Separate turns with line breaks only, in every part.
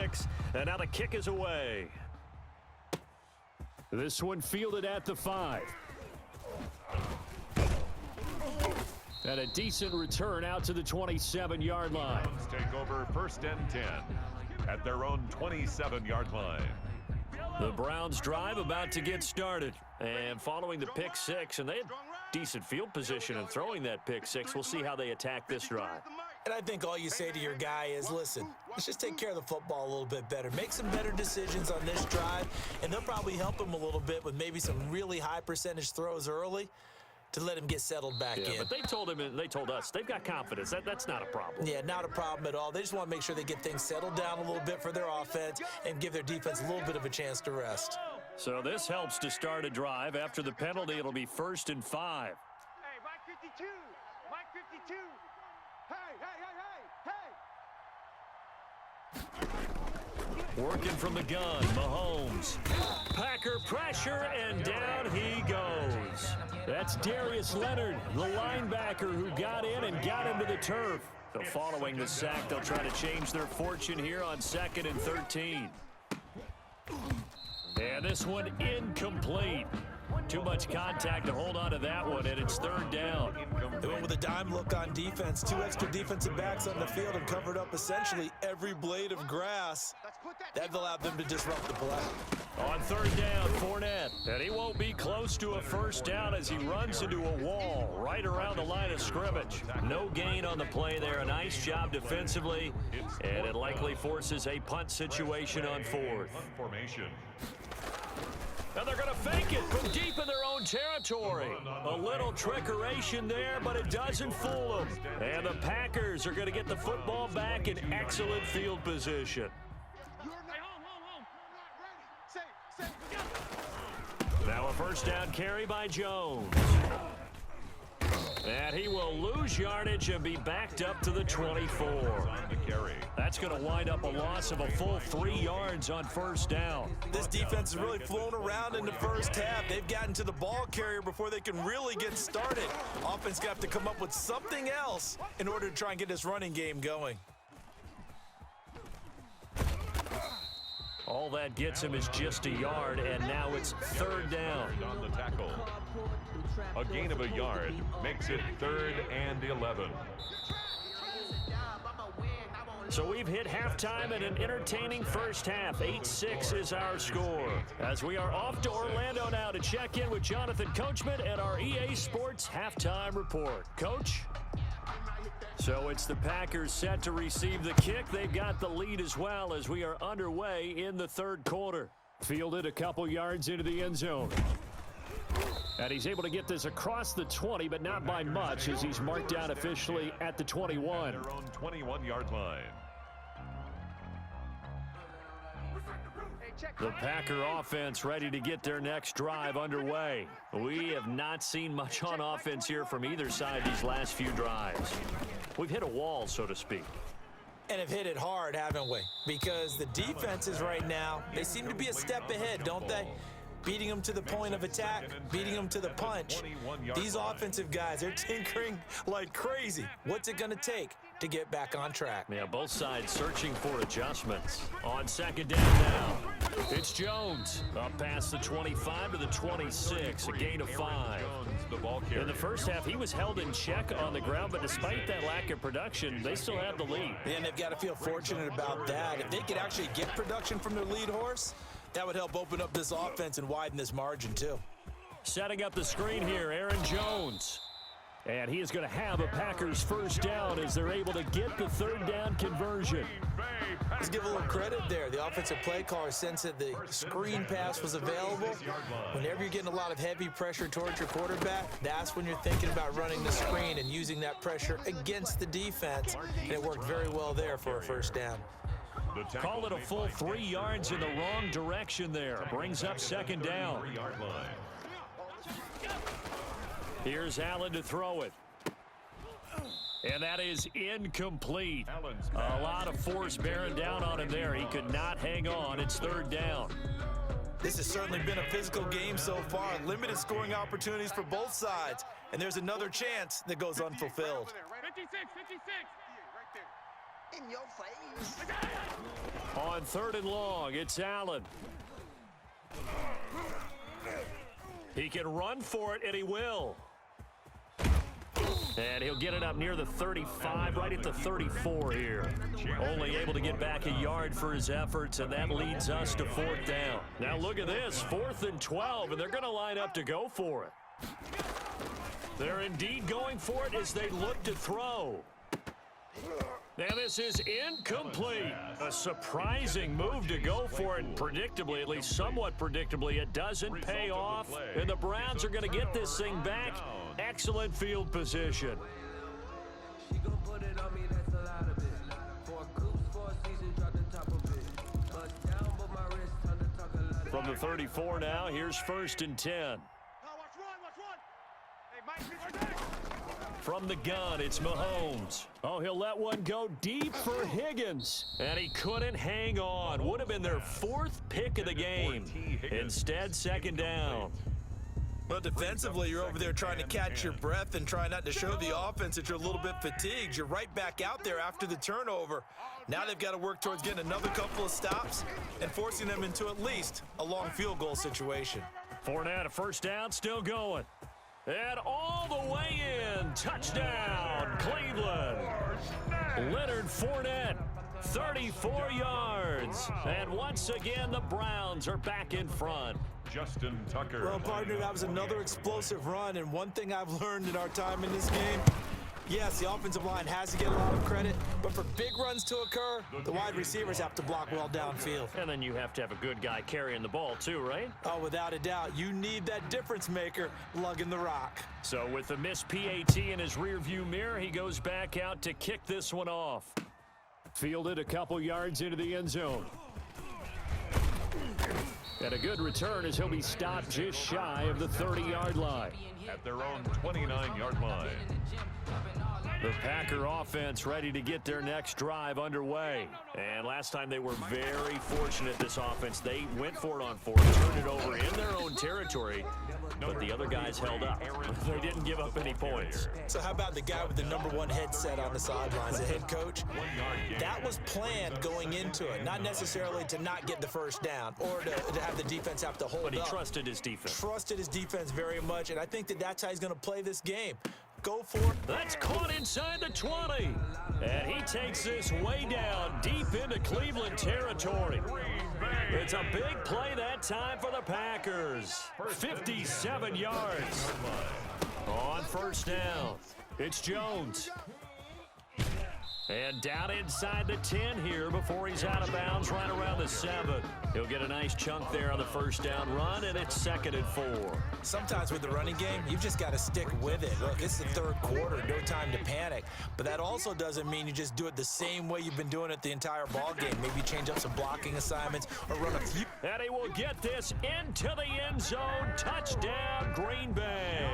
56, and now the kick is away. This one fielded at the 5. And a decent return out to the 27-yard line.
Take over 1st and 10 at their own 27-yard line.
The Browns drive about to get started. And following the pick 6, and they had decent field position in throwing that pick 6. We'll see how they attack this drive.
And I think all you say to your guy is, listen, let's just take care of the football a little bit better. Make some better decisions on this drive, and they'll probably help him a little bit with maybe some really high percentage throws early to let him get settled back in.
But they told him, and they told us, they've got confidence. That's not a problem.
Yeah, not a problem at all. They just want to make sure they get things settled down a little bit for their offense and give their defense a little bit of a chance to rest.
So this helps to start a drive. After the penalty, it'll be 1st and 5.
Hey, Mike 52. Mike 52. Hey.
Working from the gun, Mahomes. Packer pressure, and down he goes. That's Darius Leonard, the linebacker who got in and got into the turf. So following the sack, they'll try to change their fortune here on 2nd and 13. And this one incomplete. Too much contact to hold on to that one, and it's 3rd down.
They went with a dime look on defense. 2 extra defensive backs on the field and covered up essentially every blade of grass. That allowed them to disrupt the play.
On 3rd down, Fournette. And he won't be close to a 1st down as he runs into a wall right around the line of scrimmage. No gain on the play there. A nice job defensively, and it likely forces a punt situation on 4th.
Formation.
And they're going to fake it from deep in their own territory. A little trickeration there, but it doesn't fool them. And the Packers are going to get the football back in excellent field position. Now a 1st down carry by Jones. And he will lose yardage and be backed up to the 24. That's going to wind up a loss of a full 3 yards on 1st down.
This defense has really flown around in the first half. They've gotten to the ball carrier before they can really get started. Offense got to come up with something else in order to try and get this running game going.
All that gets him is just a yard, and now it's 3rd down.
On the tackle. A gain of a yard makes it 3rd and 11.
So we've hit halftime in an entertaining first half. 8-6 is our score. As we are off to Orlando now to check in with Jonathan Coachman and our EA Sports halftime report. Coach? So it's the Packers set to receive the kick. They've got the lead as well as we are underway in the 3rd quarter. Fielded a couple yards into the end zone. And he's able to get this across the 20, but not by much as he's marked down officially at the 21.
Their own 21-yard line.
The Packer offense ready to get their next drive underway. We have not seen much on offense here from either side these last few drives. We've hit a wall, so to speak.
And have hit it hard, haven't we? Because the defenses right now, they seem to be a step ahead, don't they? Beating them to the point of attack, beating them to the punch. These offensive guys, they're tinkering like crazy. What's it going to take to get back on track?
Yeah, both sides searching for adjustments. On 2nd down now, it's Jones. Up past the 25 to the 26, a gain of 5. In the first half, he was held in check on the ground, but despite that lack of production, they still have the lead.
And they've got to feel fortunate about that. If they could actually get production from their lead horse, that would help open up this offense and widen this margin, too.
Setting up the screen here, Aaron Jones. And he is going to have a Packers 1st down as they're able to get the 3rd down conversion.
Let's give a little credit there. The offensive play caller sensed that the screen pass was available. Whenever you're getting a lot of heavy pressure towards your quarterback, that's when you're thinking about running the screen and using that pressure against the defense. And it worked very well there for a 1st down.
Call it a full 3 yards in the wrong direction there. Brings up 2nd down. Here's Allen to throw it. And that is incomplete. A lot of force bearing down on him there. He could not hang on. It's 3rd down.
This has certainly been a physical game so far. Limited scoring opportunities for both sides. And there's another chance that goes unfulfilled.
56.
In your face.
On 3rd and long, it's Allen. He can run for it, and he will. And he'll get it up near the 35, right at the 34 here. Only able to get back a yard for his efforts, and that leads us to 4th down. Now look at this, 4th and 12, and they're going to line up to go for it. They're indeed going for it as they look to throw. Now this is incomplete. A surprising move to go for it. Predictably, at least somewhat predictably, it doesn't pay off. And the Browns are going to get this thing back. Excellent field position.
She gon' put it on me, that's a lot of it. For a coops, for a season, drop the top of it. Bust down, but my wrist, time to talk a lot.
From the 34 now, here's 1st and 10.
Watch one. Hey, Mike 52.
From the gun, it's Mahomes. Oh, he'll let one go deep for Higgins. And he couldn't hang on. Would have been their 4th pick of the game. Instead, 2nd down.
Well, defensively, you're over there trying to catch your breath and try not to show the offense that you're a little bit fatigued. You're right back out there after the turnover. Now they've got to work towards getting another couple of stops and forcing them into at least a long field goal situation.
Fournette, a 1st down, still going. And all the way in. Touchdown, Cleveland. Leonard Fournette, 34 yards. And once again, the Browns are back in front.
Justin Tucker.
Well, partner, that was another explosive run. And one thing I've learned in our time in this game, yes, the offensive line has to get a lot of credit, but for big runs to occur, the wide receivers have to block well downfield.
And then you have to have a good guy carrying the ball too, right?
Oh, without a doubt. You need that difference maker lugging the rock.
So with the missed PAT in his rearview mirror, he goes back out to kick this one off. Fielded a couple yards into the end zone. And a good return as he'll be stopped just shy of the 30-yard line.
At their own 29-yard line.
The Packer offense ready to get their next drive underway. And last time they were very fortunate, this offense. They went for it on 4th, turned it over in their own territory, but the other guys held up. They didn't give up any points.
So how about the guy with the #1 headset on the sidelines, the head coach? That was planned going into it, not necessarily to not get the 1st down or to have the defense have to hold up.
But he trusted his defense.
Trusted his defense very much, and I think that's how he's going to play this game. Go for it.
That's caught inside the 20. And he takes this way down deep into Cleveland territory. It's a big play that time for the Packers. 57 yards. On 1st down, it's Jones. And down inside the 10 here before he's out of bounds right around the 7. He'll get a nice chunk there on the 1st down run, and it's 2nd and 4.
Sometimes with the running game, you've just got to stick with it. Look, it's the 3rd quarter, no time to panic. But that also doesn't mean you just do it the same way you've been doing it the entire ball game. Maybe change up some blocking assignments or run a few.
And he will get this into the end zone. Touchdown, Green Bay.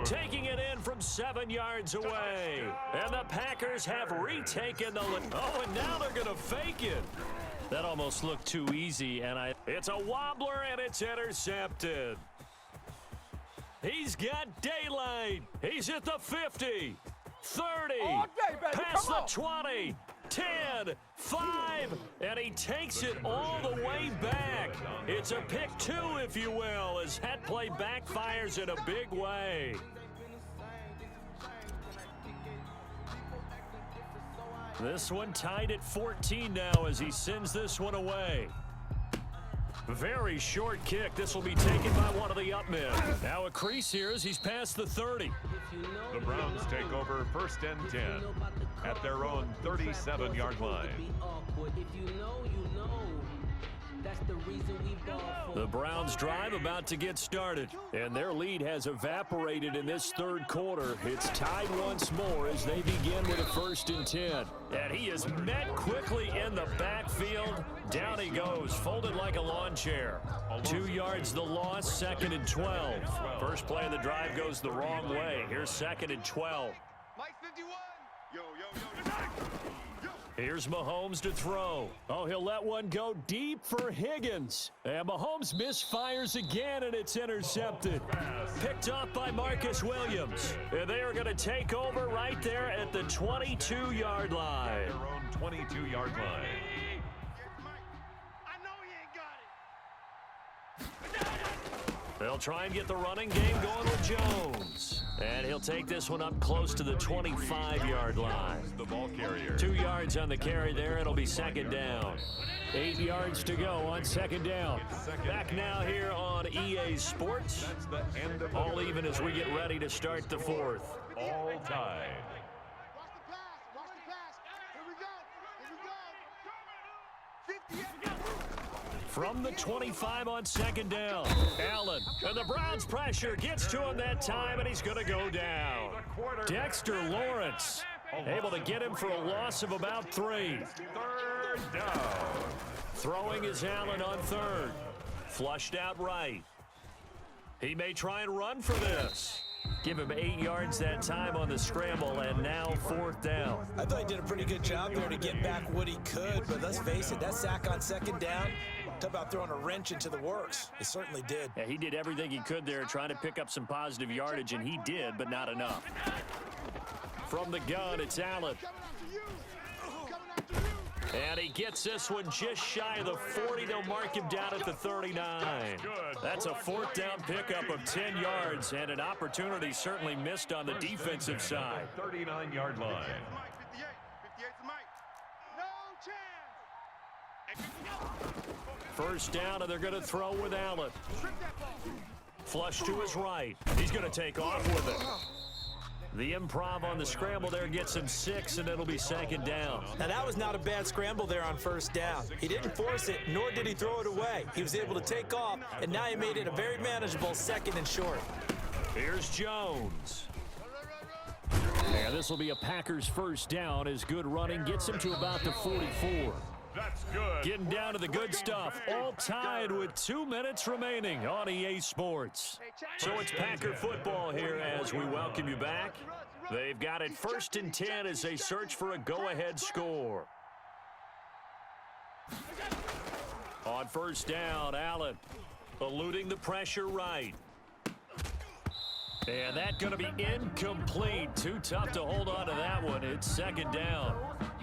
Taking it in from 7 yards away. And the Packers have retaken the lead. Oh, and now they're going to fake it. That almost looked too easy, and it's a wobbler, and it's intercepted. He's got daylight. He's at the 50, 30, past the 20, 10, 5, and he takes it all the way back. It's a pick 2, if you will, as that play backfires in a big way. This one tied at 14 now as he sends this one away. Very short kick. This will be taken by one of the up men. Now a crease here as he's past the 30.
The Browns take over 1st and 10 at their own 37-yard line.
The Browns drive about to get started, and their lead has evaporated in this 3rd quarter. It's tied once more as they begin with a 1st and 10. And he is met quickly in the backfield. Down he goes, folded like a lawn chair. 2 yards the loss, 2nd and 12. First play of the drive goes the wrong way. Here's 2nd and 12.
Mike 51. Yo.
Here's Mahomes to throw. Oh, he'll let one go deep for Higgins. And Mahomes misfires again, and it's intercepted. Picked off by Marcus Williams. And they are going to take over right there at the 22-yard line.
Their own 22-yard line.
I know he ain't got it.
They'll try and get the running game going with Jones. And he'll take this one up close to the 25-yard line.
The ball carrier.
2 yards on the carry there. It'll be second down. 8 yards to go on second down. Back now here on EA Sports.
That's the end of
All even as we get ready to start the fourth.
all tied.
Watch the pass. Watch the pass. Here we go. Here we go. 58.
From the 25 on second down. Allen. And the Browns pressure gets to him that time, and he's going to go down. Dexter Lawrence able to get him for a loss of about 3.
Third down.
Throwing is Allen on third. Flushed out right. He may try and run for this. Give him 8 yards that time on the scramble, and now fourth down.
I thought he did a pretty good job there to get back what he could, but let's face it, that sack on second down, talk about throwing a wrench into the works. It certainly did.
Yeah, he did everything he could there trying to pick up some positive yardage, and he did, but not enough. From the gun, it's Allen.
Coming after you. Coming after you.
And he gets this one just shy of the 40. They'll mark him down at the 39. That's a fourth down pickup of 10 yards, and an opportunity certainly missed on the defensive side.
39-yard line.
Mike, 58. 58's the Mike. No chance.
First down, and they're going to throw with Allen.
Strip that ball.
Flush to his right. He's going to take off with it. The improv on the scramble there gets him 6, and it'll be second down.
Now, that was not a bad scramble there on first down. He didn't force it, nor did he throw it away. He was able to take off, and now he made it a very manageable second and short.
Here's Jones. And this will be a Packers first down as good running gets him to about the 44.
That's good.
Getting down to the good stuff. All tied with 2 minutes remaining on EA Sports. So it's Packer football here as we welcome you back. They've got it 1st and 10 as they search for a go-ahead score. On first down, Allen eluding the pressure right. And that's going to be incomplete. Too tough to hold on to that one. It's second down.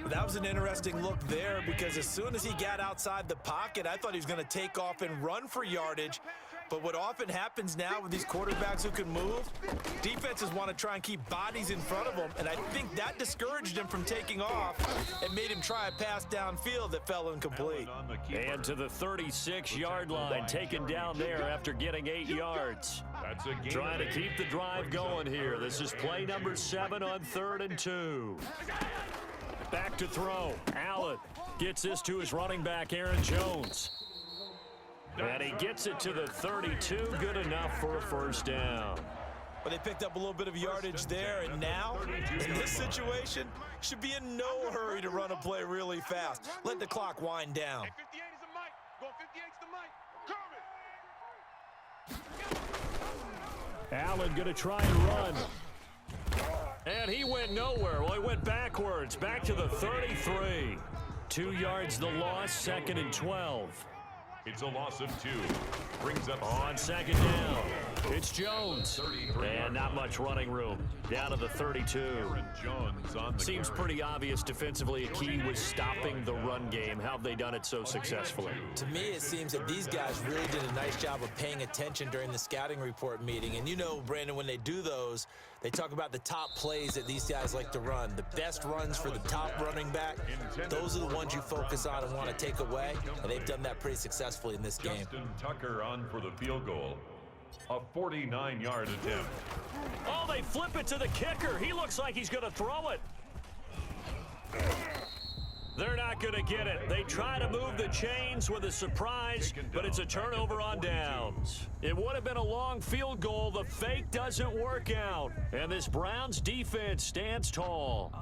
That was an interesting look there because as soon as he got outside the pocket, I thought he was going to take off and run for yardage. But what often happens now with these quarterbacks who can move, defenses want to try and keep bodies in front of them, and I think that discouraged him from taking off and made him try a pass downfield that fell incomplete.
And to the 36-yard line, taken down there after getting 8 yards.
That's a game.
Trying to keep the drive going here. This is play number 7 on 3rd and 2. Back to throw. Allen gets this to his running back, Aaron Jones. And he gets it to the 32. Good enough for a first down.
But they picked up a little bit of yardage there, and now, in this situation, should be in no hurry to run a play really fast. Let the clock wind down.
58 is the Mike. Go 58's the Mike. Cover.
Allen going to try and run. And he went nowhere. Well, he went backwards. Back to the 33. 2 yards the loss, 2nd and 12.
It's a loss of 2. Brings up
On second down, it's Jones. And not much running room. Down to the 32.
Aaron Jones on the
Seems
carry.
pretty obvious defensively a key was stopping the run game. How have they done it so successfully?
To me, it seems that these guys really did a nice job of paying attention during the scouting report meeting. And you know, Brandon, when they do those, they talk about the top plays that these guys like to run. The best runs for the top running back, those are the ones you focus on and want to take away. And they've done that pretty successfully in this game.
Justin Tucker on for the field goal. A 49-yard attempt.
Oh, they flip it to the kicker. He looks like he's going to throw it. They're not going to get it. They try to move the chains with a surprise, but it's a turnover on downs. It would have been a long field goal. The fake doesn't work out, and this Browns defense stands tall.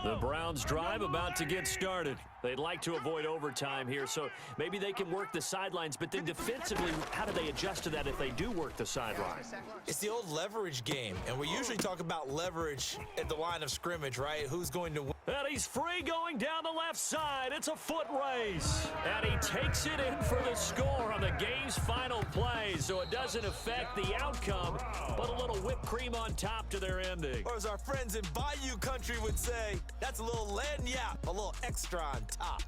The Browns drive about to get started. They'd like to avoid overtime here, so maybe they can work the sidelines, but then defensively, how do they adjust to that if they do work the sideline?
It's the old leverage game, and we usually talk about leverage at the line of scrimmage, right? Who's going to win?
And he's free going down the left side. It's a foot race. And he takes it in for the score on the game's final play, so it doesn't affect the outcome, but a little whipped cream on top to their ending.
Or as our friends in Bayou Country would say, that's a little lagniappe, a little extra on top.